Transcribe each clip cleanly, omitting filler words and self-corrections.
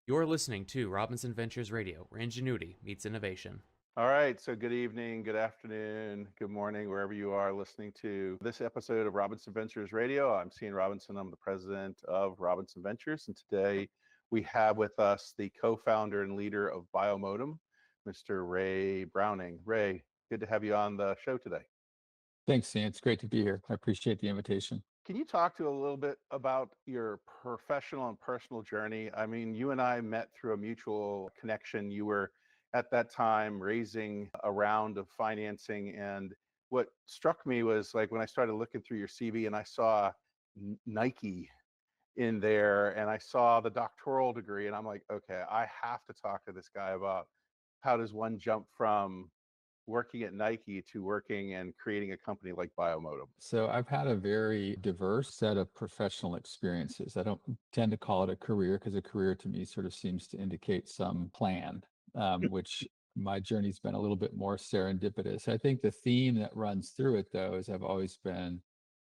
You're listening to Robinson Ventures Radio, where ingenuity meets innovation. All right, so good evening, good afternoon, good morning, wherever you are listening to this episode of Robinson Ventures Radio. I'm Cian Robinson. I'm the president of Robinson Ventures, and today we have with us the co-founder and leader of Biomotum, Mr. Ray Browning. Ray, good to have you on the show today. Thanks, Cian. It's great to be here. I appreciate the invitation. Can you talk to a little bit about your professional and personal journey? I mean, you and I met through a mutual connection. You were at that time raising a round of financing. And what struck me was like when I started looking through your CV and I saw Nike in there and I saw the doctoral degree and I'm like, okay, I have to talk to this guy about how does one jump from working at Nike to working and creating a company like Biomotum? So I've had a very diverse set of professional experiences. I don't tend to call it a career because a career to me sort of seems to indicate some plan, which my journey's been a little bit more serendipitous. I think the theme that runs through it, though, is I've always been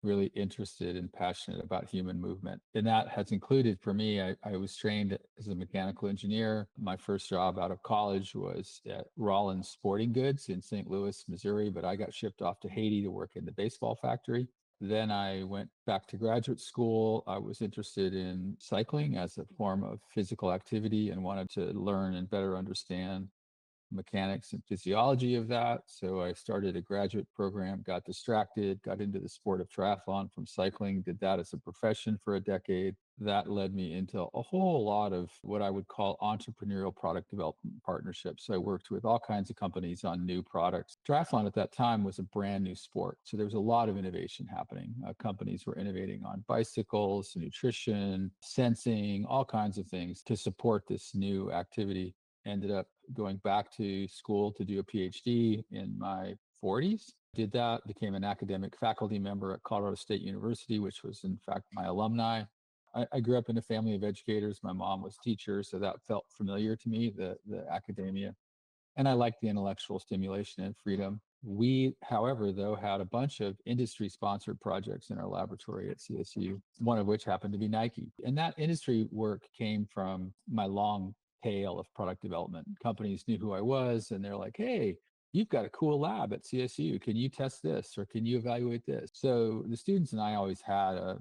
really interested and passionate about human movement. And that has included for me, I was trained as a mechanical engineer. My first job out of college was at Rollins Sporting Goods in St. Louis, Missouri, but I got shipped off to Haiti to work in the baseball factory. Then I went back to graduate school. I was interested in cycling as a form of physical activity and wanted to learn and better understand mechanics and physiology of that. So I started a graduate program, got distracted, got into the sport of triathlon from cycling, did that as a profession for a decade. That led me into a whole lot of what I would call entrepreneurial product development partnerships. So I worked with all kinds of companies on new products. Triathlon at that time was a brand new sport. So there was a lot of innovation happening. Companies were innovating on bicycles, nutrition, sensing, all kinds of things to support this new activity. Ended up going back to school to do a PhD in my 40s. Did that, became an academic faculty member at Colorado State University, which was in fact my alumni. I grew up in a family of educators. My mom was a teacher, so that felt familiar to me, the academia. And I liked the intellectual stimulation and freedom. We, however, though, had a bunch of industry sponsored projects in our laboratory at CSU, one of which happened to be Nike. And that industry work came from my long tail of product development. Companies knew who I was and they're like, hey, you've got a cool lab at CSU. Can you test this or can you evaluate this? So the students and I always had a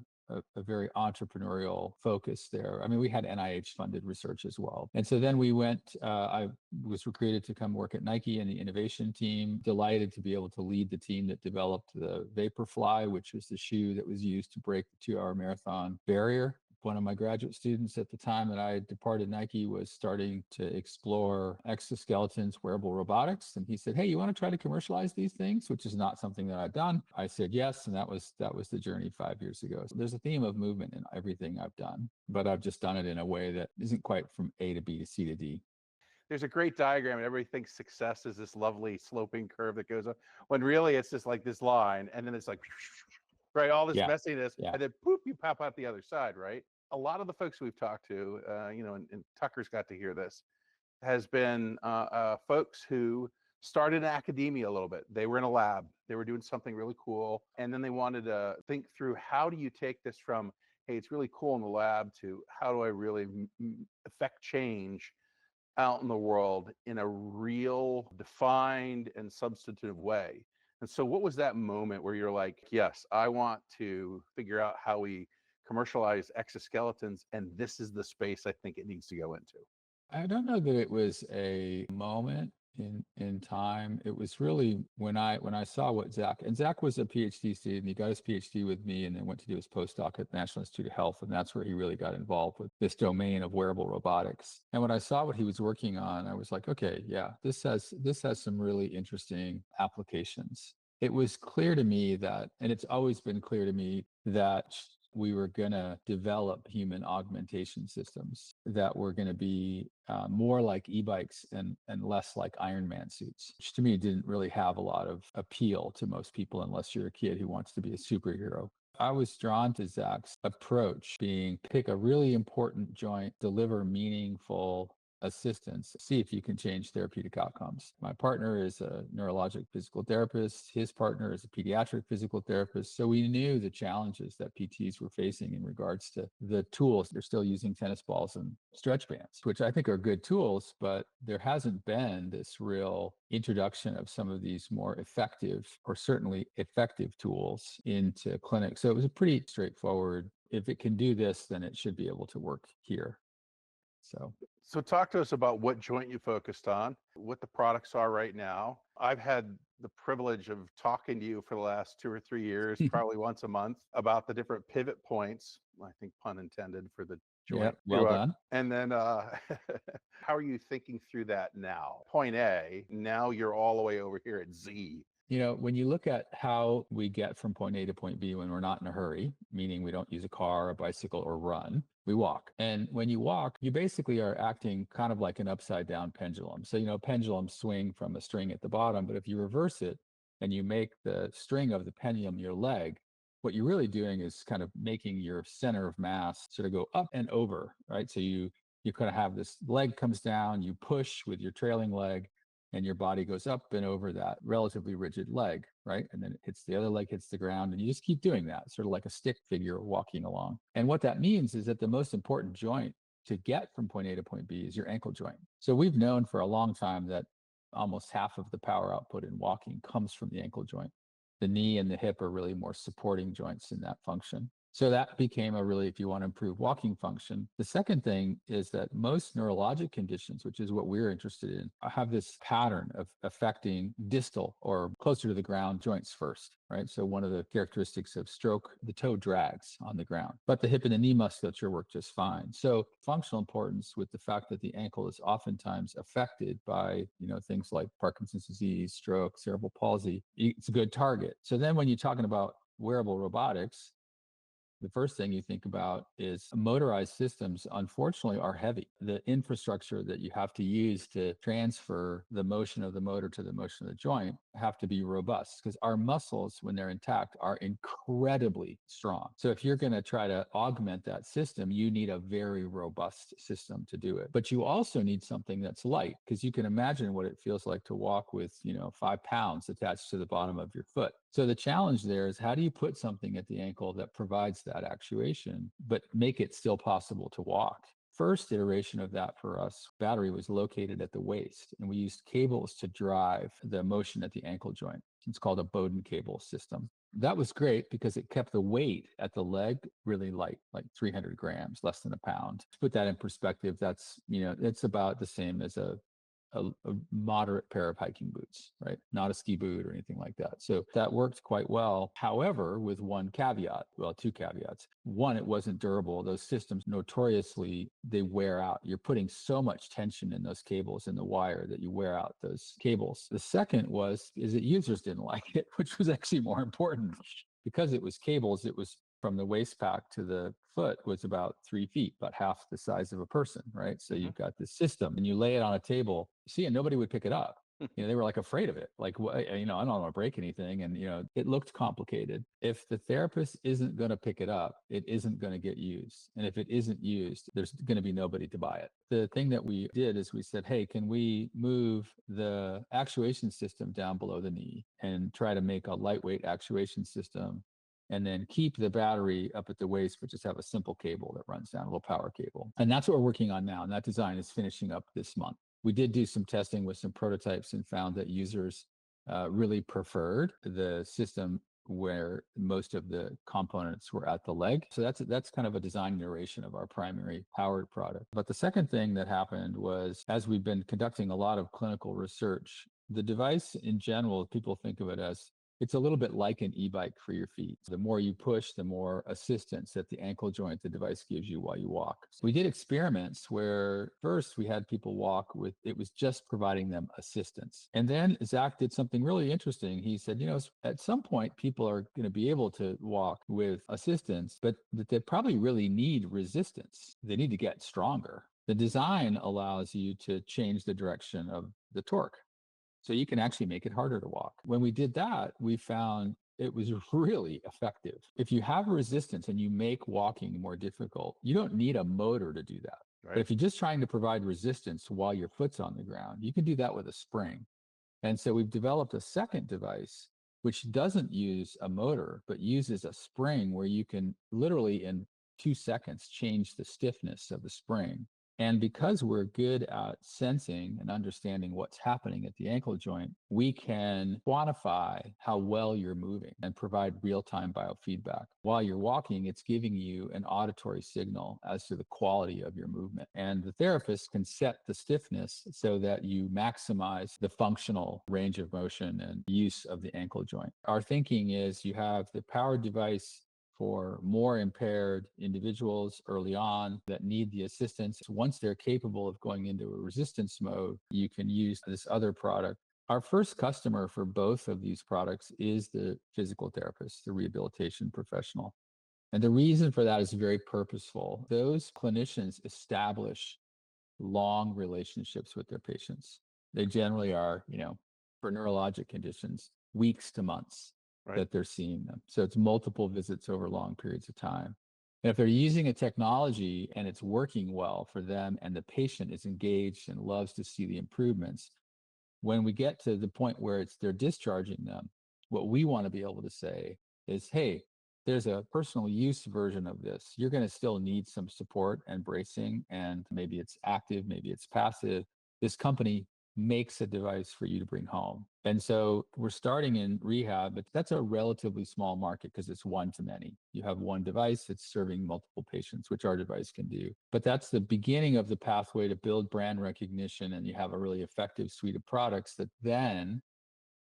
very entrepreneurial focus there. I mean, we had NIH funded research as well. And so then we went, I was recruited to come work at Nike in the innovation team, delighted to be able to lead the team that developed the Vaporfly, which was the shoe that was used to break the 2-hour marathon barrier. One of my graduate students at the time that I departed Nike was starting to explore exoskeletons, wearable robotics. And he said, hey, you want to try to commercialize these things, which is not something that I've done. I said, yes. And that was the journey 5 years ago. So there's a theme of movement in everything I've done, but I've just done it in a way that isn't quite from A to B to C to D. There's a great diagram and everybody thinks success is this lovely sloping curve that goes up when really it's just like this line and then it's like right, all this Yeah. messiness Yeah. and then poop, you pop out the other side, right? A lot of the folks we've talked to, and Tucker's got to hear this, has been folks who started in academia a little bit. They were in a lab, they were doing something really cool, and then they wanted to think through how do you take this from, hey, it's really cool in the lab to how do I really affect change out in the world in a real defined and substantive way. And so what was that moment where you're like, yes, I want to figure out how we commercialize exoskeletons and this is the space I think it needs to go into? I don't know that it was a moment in time. It was really when I saw what Zach was a PhD student. He got his PhD with me and then went to do his postdoc at the National Institute of Health. And that's where he really got involved with this domain of wearable robotics. And when I saw what he was working on, I was like, okay, yeah, this has some really interesting applications. It was clear to me that, and it's always been clear to me that we were going to develop human augmentation systems that were going to be more like e-bikes and less like Iron Man suits, which to me didn't really have a lot of appeal to most people unless you're a kid who wants to be a superhero. I was drawn to Zach's approach being pick a really important joint, deliver meaningful assistance, see if you can change therapeutic outcomes. My partner is a neurologic physical therapist. His partner is a pediatric physical therapist. So we knew the challenges that PTs were facing in regards to the tools. They're still using tennis balls and stretch bands, which I think are good tools, but there hasn't been this real introduction of some of these more effective, or certainly effective, tools into clinics. So it was a pretty straightforward, if it can do this, then it should be able to work here. So talk to us about what joint you focused on, what the products are right now. I've had the privilege of talking to you for the last 2 or 3 years, probably once a month, about the different pivot points, I think pun intended, for the Yeah, joint. well done. And then how are you thinking through that now? Point A, now you're all the way over here at Z. When you look at how we get from point A to point B when we're not in a hurry, meaning we don't use a car, a bicycle, or run, we walk. And when you walk, you basically are acting kind of like an upside down pendulum. So, pendulums swing from a string at the bottom, but if you reverse it and you make the string of the pendulum your leg, what you're really doing is kind of making your center of mass sort of go up and over, right? So you kind of have this leg comes down, you push with your trailing leg, and your body goes up and over that relatively rigid leg, right? And then it hits the other leg, hits the ground, and you just keep doing that, sort of like a stick figure walking along. And what that means is that the most important joint to get from point A to point B is your ankle joint. So we've known for a long time that almost half of the power output in walking comes from the ankle joint. The knee and the hip are really more supporting joints in that function. So that became a really, if you want to improve walking function. The second thing is that most neurologic conditions, which is what we're interested in, have this pattern of affecting distal or closer to the ground joints first, right? So one of the characteristics of stroke, the toe drags on the ground, but the hip and the knee musculature work just fine. So functional importance with the fact that the ankle is oftentimes affected by, things like Parkinson's disease, stroke, cerebral palsy, it's a good target. So then when you're talking about wearable robotics, the first thing you think about is motorized systems, unfortunately, are heavy. The infrastructure that you have to use to transfer the motion of the motor to the motion of the joint have to be robust, because our muscles, when they're intact, are incredibly strong. So if you're going to try to augment that system, you need a very robust system to do it. But you also need something that's light, because you can imagine what it feels like to walk with, 5 pounds attached to the bottom of your foot. So the challenge there is, how do you put something at the ankle that provides that actuation, but make it still possible to walk? First iteration of that for us, battery was located at the waist, and we used cables to drive the motion at the ankle joint. It's called a Bowden cable system. That was great because it kept the weight at the leg really light, like 300 grams, less than a pound. To put that in perspective, that's, it's about the same as a moderate pair of hiking boots, right? Not a ski boot or anything like that. So that worked quite well. However, with one caveat, well, two caveats. One, it wasn't durable. Those systems notoriously, they wear out. You're putting so much tension in those cables in the wire that you wear out those cables. The second is that users didn't like it, which was actually more important. Because it was cables, it was from the waist pack to the foot was about 3 feet, about half the size of a person, right? So you've got this system and you lay it on a table, and nobody would pick it up. They were like afraid of it. Like, I don't want to break anything. And, it looked complicated. If the therapist isn't going to pick it up, it isn't going to get used. And if it isn't used, there's going to be nobody to buy it. The thing that we did is we said, hey, can we move the actuation system down below the knee and try to make a lightweight actuation system, and then keep the battery up at the waist, but just have a simple cable that runs down, a little power cable. And that's what we're working on now. And that design is finishing up this month. We did do some testing with some prototypes and found that users really preferred the system where most of the components were at the leg. So that's kind of a design iteration of our primary powered product. But the second thing that happened was, as we've been conducting a lot of clinical research, the device in general, people think of it as, it's a little bit like an e-bike for your feet. The more you push, the more assistance at the ankle joint the device gives you while you walk. So we did experiments where first we had people walk with, it was just providing them assistance. And then Zach did something really interesting. He said, at some point people are going to be able to walk with assistance, but that they probably really need resistance. They need to get stronger. The design allows you to change the direction of the torque. So you can actually make it harder to walk. When we did that, we found it was really effective. If you have resistance and you make walking more difficult, you don't need a motor to do that. But if you're just trying to provide resistance while your foot's on the ground, you can do that with a spring. And so we've developed a second device which doesn't use a motor, but uses a spring where you can literally in 2 seconds change the stiffness of the spring. And because we're good at sensing and understanding what's happening at the ankle joint, we can quantify how well you're moving and provide real-time biofeedback. While you're walking, it's giving you an auditory signal as to the quality of your movement. And the therapist can set the stiffness so that you maximize the functional range of motion and use of the ankle joint. Our thinking is you have the powered device for more impaired individuals early on that need the assistance. Once they're capable of going into a resistance mode, you can use this other product. Our first customer for both of these products is the physical therapist, the rehabilitation professional. And the reason for that is very purposeful. Those clinicians establish long relationships with their patients. They generally are, for neurologic conditions, weeks to months that they're seeing them. So it's multiple visits over long periods of time. And if they're using a technology and it's working well for them and the patient is engaged and loves to see the improvements, when we get to the point where they're discharging them, what we want to be able to say is, hey, there's a personal use version of this. You're going to still need some support and bracing, and maybe it's active, maybe it's passive. This company makes a device for you to bring home. And so we're starting in rehab, but that's a relatively small market because it's one to many. You have one device, it's serving multiple patients, which our device can do. But that's the beginning of the pathway to build brand recognition, and you have a really effective suite of products that then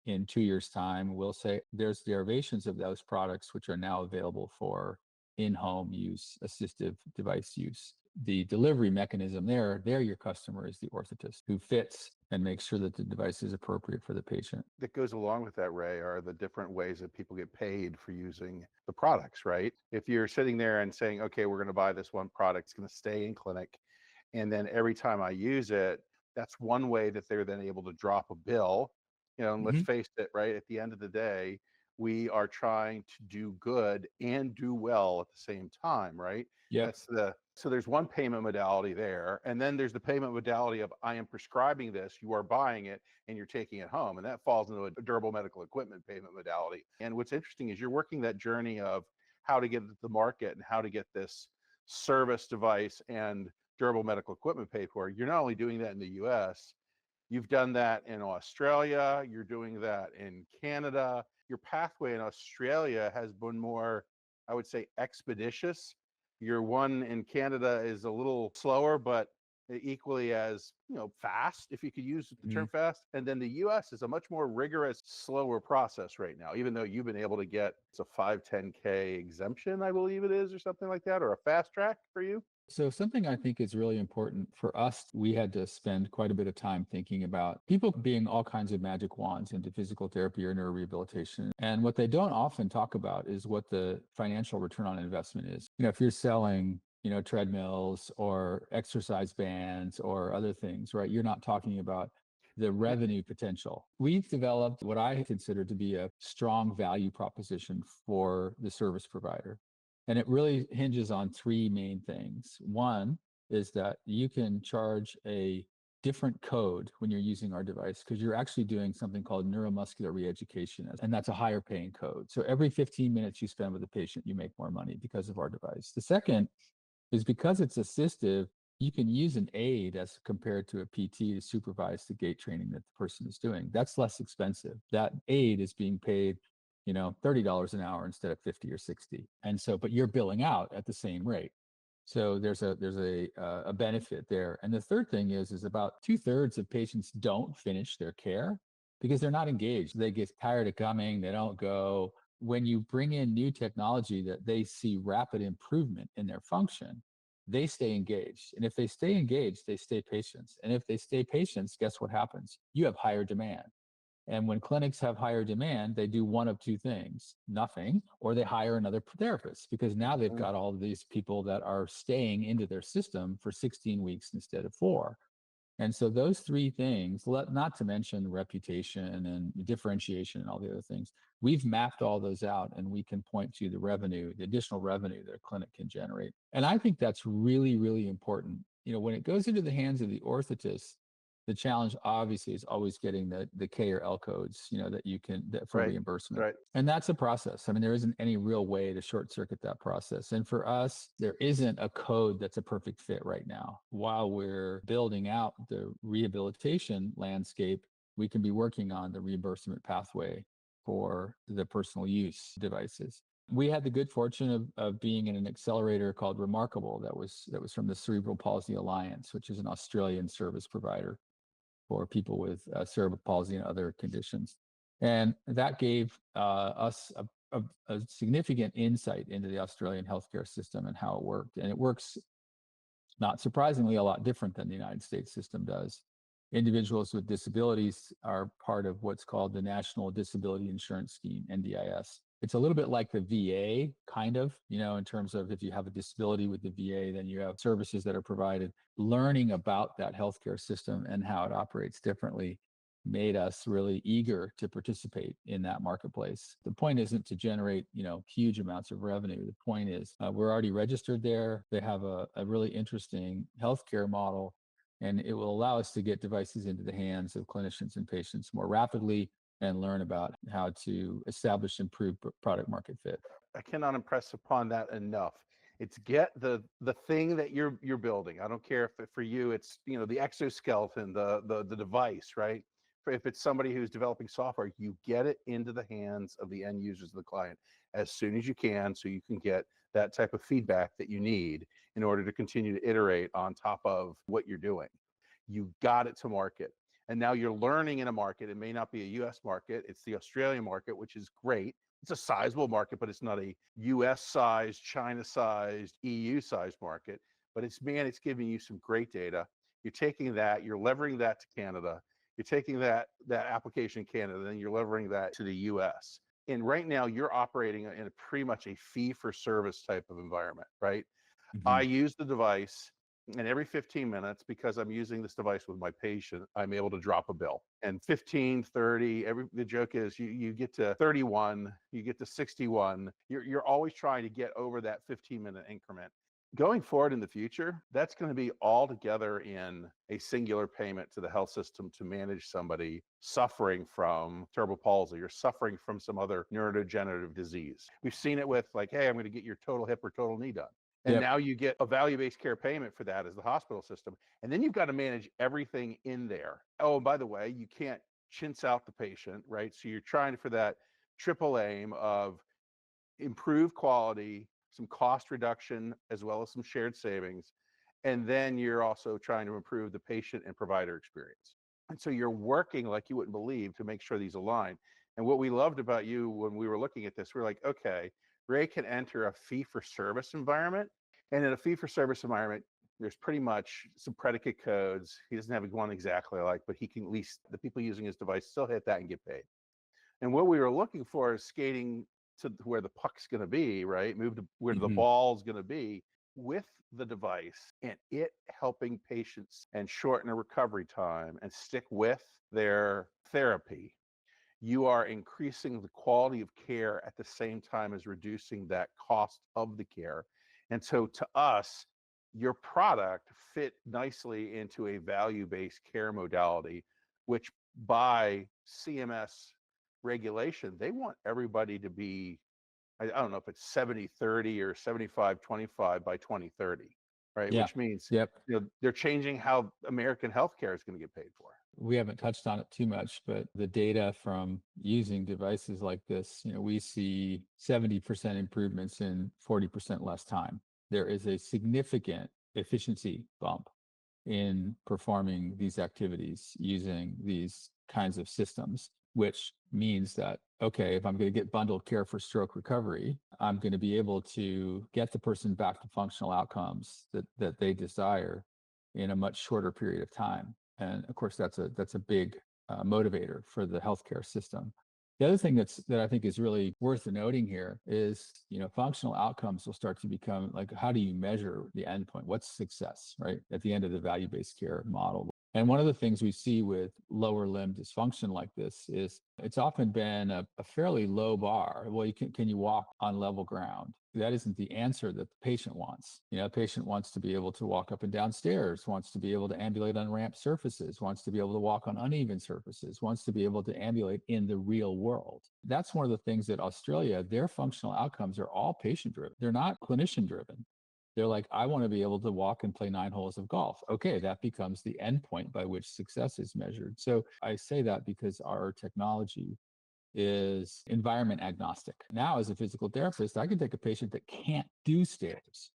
in 2 years' time, we'll say there's derivations of those products which are now available for in-home use, assistive device use. The delivery mechanism there your customer is the orthotist who fits and makes sure that the device is appropriate for the patient. That goes along with that, Ray, are the different ways that people get paid for using the products, right? If you're sitting there and saying, okay, we're going to buy this one product, it's going to stay in clinic, and then every time I use it, that's one way that they're then able to drop a bill. And let's face it, right? At the end of the day, we are trying to do good and do well at the same time, right? Yeah. So there's one payment modality there, and then there's the payment modality of I am prescribing this, you are buying it, and you're taking it home, and that falls into a durable medical equipment payment modality. And what's interesting is you're working that journey of how to get it to the market and how to get this service device and durable medical equipment paid for. You're not only doing that in the US, you've done that in Australia, you're doing that in Canada. Your pathway in Australia has been more, I would say, expeditious. Your one in Canada is a little slower, but equally as fast, if you could use the term fast. And then the US is a much more rigorous, slower process right now, even though you've been able to get it's a 510K exemption, I believe it is, or something like that, or a fast track for you. So something I think is really important for us, we had to spend quite a bit of time thinking about people being all kinds of magic wands into physical therapy or neurorehabilitation. And what they don't often talk about is what the financial return on investment is. If you're selling, treadmills or exercise bands or other things, right? You're not talking about the revenue potential. We've developed what I consider to be a strong value proposition for the service provider. And it really hinges on three main things. One is that you can charge a different code when you're using our device because you're actually doing something called neuromuscular reeducation, and that's a higher paying code. So every 15 minutes you spend with a patient, you make more money because of our device. The second is because it's assistive, you can use an aid as compared to a PT to supervise the gait training that the person is doing. That's less expensive. That aid is being paid $30 an hour instead of 50 or 60. And so, but you're billing out at the same rate. So there's a benefit there. And the third thing is about 2/3 of patients don't finish their care because they're not engaged. They get tired of coming, they don't go. When you bring in new technology that they see rapid improvement in their function, they stay engaged. And if they stay engaged, they stay patients. And if they stay patients, guess what happens? You have higher demand. And when clinics have higher demand, they do one of two things, nothing, or they hire another therapist because now they've got all of these people that are staying into their system for 16 weeks instead of 4. And so those three things, not to mention reputation and differentiation and all the other things, we've mapped all those out and we can point to the revenue, the additional revenue that a clinic can generate. And I think that's really, really important when it goes into the hands of the orthotist, the challenge obviously is always getting the K or L codes, that you can for Right. reimbursement. Right. And that's a process. I mean, there isn't any real way to short circuit that process. And for us, there isn't a code that's a perfect fit right now. While we're building out the rehabilitation landscape, we can be working on the reimbursement pathway for the personal use devices. We had the good fortune of being in an accelerator called Remarkable that was from the Cerebral Palsy Alliance, which is an Australian service provider for people with cerebral palsy and other conditions. And that gave us a significant insight into the Australian healthcare system and how it worked. And it works, not surprisingly, a lot different than the United States system does. Individuals with disabilities are part of what's called the National Disability Insurance Scheme, NDIS. It's a little bit like the VA, kind of, in terms of if you have a disability with the VA, then you have services that are provided. Learning about that healthcare system and how it operates differently made us really eager to participate in that marketplace. The point isn't to generate, huge amounts of revenue. The point is we're already registered there. They have a really interesting healthcare model, and it will allow us to get devices into the hands of clinicians and patients more rapidly and learn about how to establish improved product market fit. I cannot impress upon that enough. It's get the thing that you're building. I don't care if for you it's the exoskeleton, the device, right? If it's somebody who's developing software, you get it into the hands of the end users of the client as soon as you can, so you can get that type of feedback that you need in order to continue to iterate on top of what you're doing. You got it to market. And now you're learning in a market. It may not be a US market, it's the Australian market, which is great. It's a sizable market, but it's not a US sized, China sized, EU sized market. But it's giving you some great data. You're taking that, you're leveraging that to Canada. You're taking that application in Canada, then you're leveraging that to the US. And right now you're operating in a pretty much a fee for service type of environment, right? Mm-hmm. I use the device, and every 15 minutes, because I'm using this device with my patient, I'm able to drop a bill. And 15, 30, the joke is you get to 31, you get to 61. You're always trying to get over that 15-minute increment. Going forward in the future, that's going to be all together in a singular payment to the health system to manage somebody suffering from cerebral palsy or suffering from some other neurodegenerative disease. We've seen it with hey, I'm going to get your total hip or total knee done. And now you get a value-based care payment for that as the hospital system. And then you've got to manage everything in there. Oh, and by the way, you can't chintz out the patient, right? So you're trying for that triple aim of improved quality, some cost reduction, as well as some shared savings. And then you're also trying to improve the patient and provider experience. And so you're working like you wouldn't believe to make sure these align. And what we loved about you when we were looking at this, we're like, okay, Ray can enter a fee-for-service environment. And in a fee-for-service environment, there's pretty much some predicate codes. He doesn't have one exactly alike, but he can at least, the people using his device still hit that and get paid. And what we were looking for is skating to where the puck's going to be, right? Move to where the ball's going to be with the device, and it helping patients and shorten the recovery time and stick with their therapy. You are increasing the quality of care at the same time as reducing that cost of the care. And so to us, your product fit nicely into a value-based care modality, which by CMS regulation, they want everybody to be, I don't know if it's 70-30 or 75-25 by 2030, right? Yeah. Which means Yep. they're changing how American healthcare is going to get paid for. We haven't touched on it too much, but the data from using devices like this, we see 70% improvements in 40% less time. There is a significant efficiency bump in performing these activities using these kinds of systems, which means that, okay, if I'm going to get bundled care for stroke recovery, I'm going to be able to get the person back to functional outcomes that they desire in a much shorter period of time. And of course, that's a big motivator for the healthcare system. The other thing that I think is really worth noting here is, functional outcomes will start to become like, how do you measure the endpoint? What's success, right? At the end of the value-based care model. And one of the things we see with lower limb dysfunction like this is it's often been a fairly low bar. Well, can you walk on level ground? That isn't the answer that the patient wants. A patient wants to be able to walk up and down stairs, wants to be able to ambulate on ramp surfaces, wants to be able to walk on uneven surfaces, wants to be able to ambulate in the real world. That's one of the things that Australia, their functional outcomes are all patient driven. They're not clinician driven. They're like, I want to be able to walk and play 9 holes of golf. Okay, that becomes the endpoint by which success is measured. So I say that because our technology is environment agnostic. Now, as a physical therapist, I can take a patient that can't do stairs.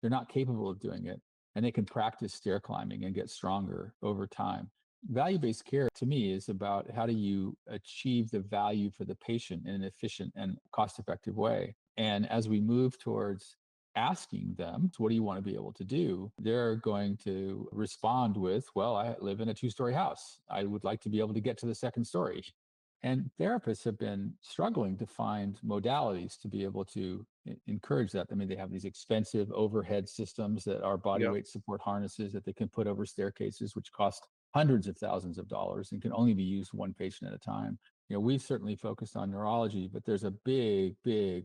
They're not capable of doing it, and they can practice stair climbing and get stronger over time. Value-based care to me is about how do you achieve the value for the patient in an efficient and cost-effective way. And as we move towards asking them, what do you want to be able to do? They're going to respond with, well, I live in a 2-story house. I would like to be able to get to the second story. And therapists have been struggling to find modalities to be able to encourage that. I mean, they have these expensive overhead systems that are body Yep. weight support harnesses that they can put over staircases, which cost hundreds of thousands of dollars and can only be used one patient at a time. We've certainly focused on neurology, but there's a big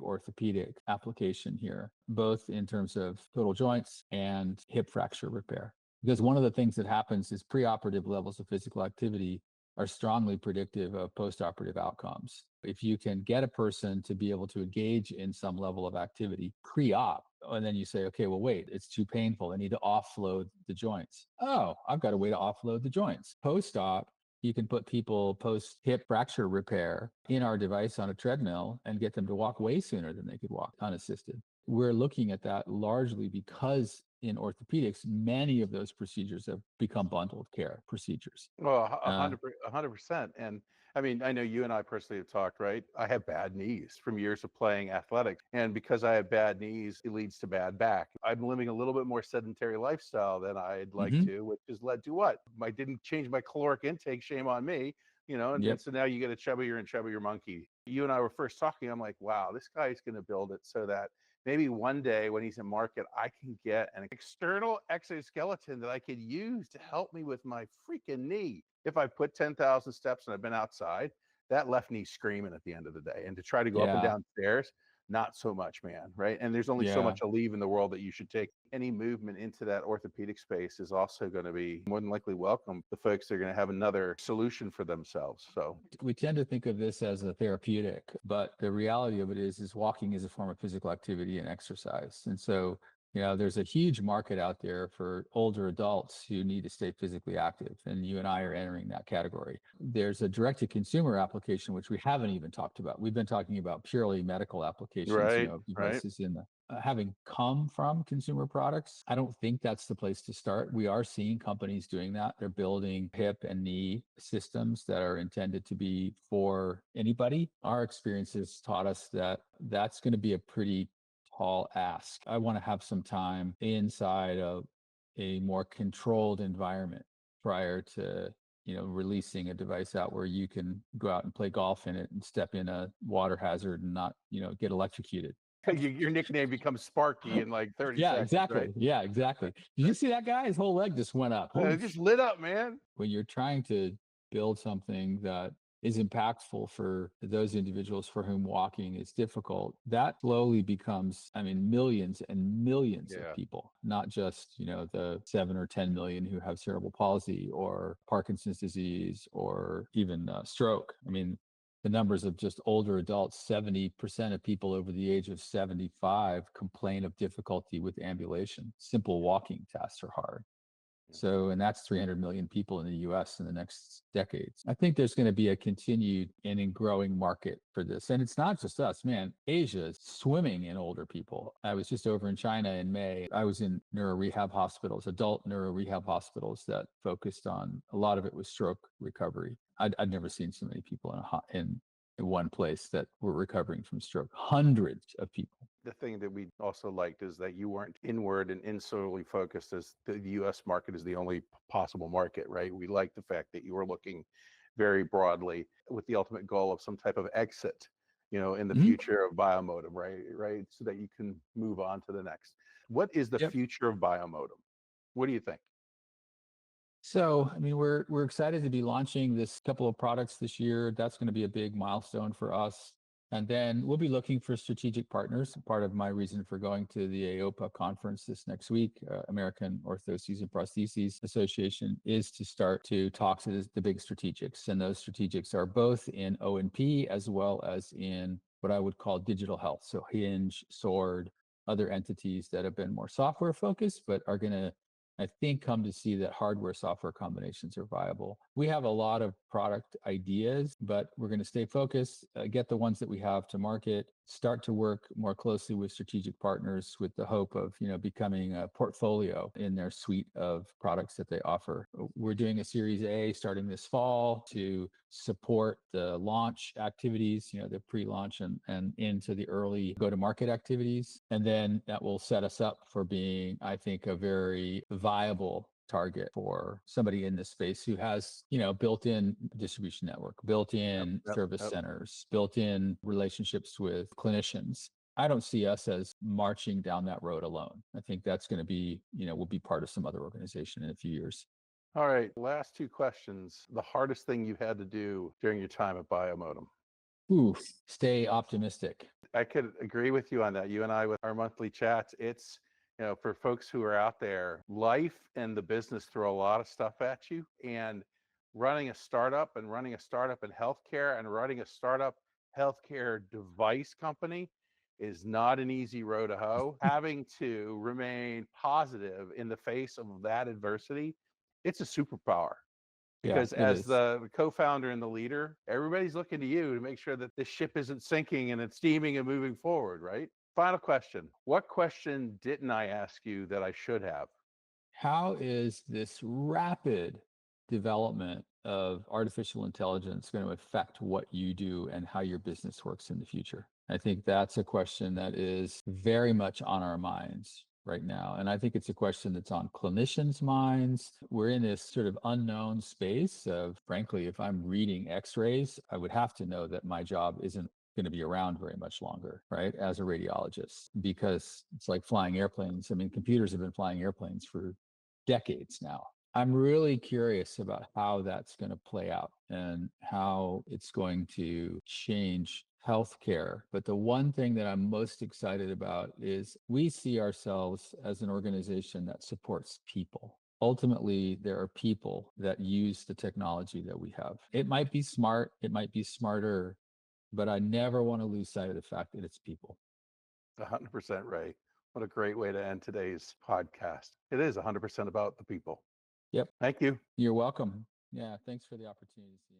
orthopedic application here, both in terms of total joints and hip fracture repair. Because one of the things that happens is preoperative levels of physical activity are strongly predictive of postoperative outcomes. If you can get a person to be able to engage in some level of activity pre-op, and then you say, okay, well, wait, it's too painful. I need to offload the joints. Oh, I've got a way to offload the joints. Post-op, you can put people post hip fracture repair in our device on a treadmill and get them to walk way sooner than they could walk unassisted. We're looking at that largely because in orthopedics, many of those procedures have become bundled care procedures. Well, Uh, 100%. And I mean, I know you and I personally have talked, right? I have bad knees from years of playing athletics. And because I have bad knees, it leads to bad back. I'm living a little bit more sedentary lifestyle than I'd like mhm. to, which has led to what? I didn't change my caloric intake, shame on me, and Yep. so now you get a chubbier and chubbier monkey. You and I were first talking, I'm like, wow, this guy's going to build it so that maybe one day when he's in market, I can get an external exoskeleton that I could use to help me with my freaking knee. If I put 10,000 steps and I've been outside, that left knee screaming at the end of the day. And to try to go up and Yeah. down stairs, not so much, man. Right. And there's only so Yeah. much leave in the world that you should take. Any movement into that orthopedic space is also going to be more than likely welcome. The folks are going to have another solution for themselves. So We tend to think of this as a therapeutic, but the reality of it is walking is a form of physical activity and exercise. And so, there's a huge market out there for older adults who need to stay physically active. And you and I are entering that category. There's a direct to consumer application, which we haven't even talked about. We've been talking about purely medical applications, right, right. devices in the having come from consumer products, I don't think that's the place to start. We are seeing companies doing that. They're building hip and knee systems that are intended to be for anybody. Our experiences taught us that that's going to be a pretty tall ask. I want to have some time inside of a more controlled environment prior to releasing a device out where you can go out and play golf in it and step in a water hazard and not get electrocuted. Your nickname becomes Sparky in like 30 Yeah, seconds, right? exactly. Yeah, exactly. Did you see that guy? His whole leg just went up. It Holy just lit up, man. when you're trying to build something that is impactful for those individuals for whom walking is difficult, that slowly becomes, I mean, millions and millions of Yeah. people, not just, the 7 or 10 million who have cerebral palsy or Parkinson's disease or even stroke. I mean, the numbers of just older adults, 70% of people over the age of 75 complain of difficulty with ambulation. Simple walking tasks are hard. So, and that's 300 million people in the US in the next decades. I think there's going to be a continued and growing market for this. And it's not just us, man. Asia is swimming in older people. I was just over in China in May. I was in neuro rehab hospitals, adult neuro rehab hospitals that focused on a lot of it was stroke recovery. I'd never seen so many people in one place that were recovering from stroke, hundreds of people. The thing that we also liked is that you weren't inward and insularly focused as the US market is the only possible market, right? We like the fact that you were looking very broadly with the ultimate goal of some type of exit, in the Mhm. future of Biomotum, right? Right. So that you can move on to the next. What is the Yep. future of Biomotum? What do you think? So, I mean, we're excited to be launching this couple of products this year. That's going to be a big milestone for us. And then we'll be looking for strategic partners. Part of my reason for going to the AOPA conference this next week, American Orthoses and Prostheses Association, is to start to talk to the big strategics. And those strategics are both in O&P as well as in what I would call digital health. So Hinge, Sword, other entities that have been more software focused, but are going to, I think, come to see that hardware software combinations are viable. We have a lot of product ideas, but we're going to stay focused, get the ones that we have to market, start to work more closely with strategic partners with the hope of, becoming a portfolio in their suite of products that they offer. We're doing a Series A starting this fall to support the launch activities, the pre-launch and into the early go-to-market activities. And then that will set us up for being, I think, a very viable target for somebody in this space who has, built-in distribution network, built-in service centers, built-in relationships with clinicians. I don't see us as marching down that road alone. I think that's going to be, we'll be part of some other organization in a few years. All right, last two questions. The hardest thing you had to do during your time at Biomotum? Ooh, stay optimistic. I could agree with you on that. You and I, with our monthly chats, it's, for folks who are out there, life and the business throw a lot of stuff at you. And running a startup in healthcare and running a startup healthcare device company is not an easy road to hoe. Having to remain positive in the face of that adversity, it's a superpower. Because as the co-founder and the leader, everybody's looking to you to make sure that the ship isn't sinking and it's steaming and moving forward, right? Final question. What question didn't I ask you that I should have? How is this rapid development of artificial intelligence going to affect what you do and how your business works in the future? I think that's a question that is very much on our minds right now. And I think it's a question that's on clinicians' minds. We're in this sort of unknown space of, frankly, if I'm reading x-rays, I would have to know that my job isn't going to be around very much longer, right? As a radiologist, because it's like flying airplanes. I mean, computers have been flying airplanes for decades now. I'm really curious about how that's going to play out and how it's going to change healthcare. But the one thing that I'm most excited about is we see ourselves as an organization that supports people. Ultimately, there are people that use the technology that we have. It might be smart, it might be smarter, but I never want to lose sight of the fact that it's people. 100% Ray. What a great way to end today's podcast. It is 100% about the people. Yep. Thank you. You're welcome. Yeah, thanks for the opportunity, Cian.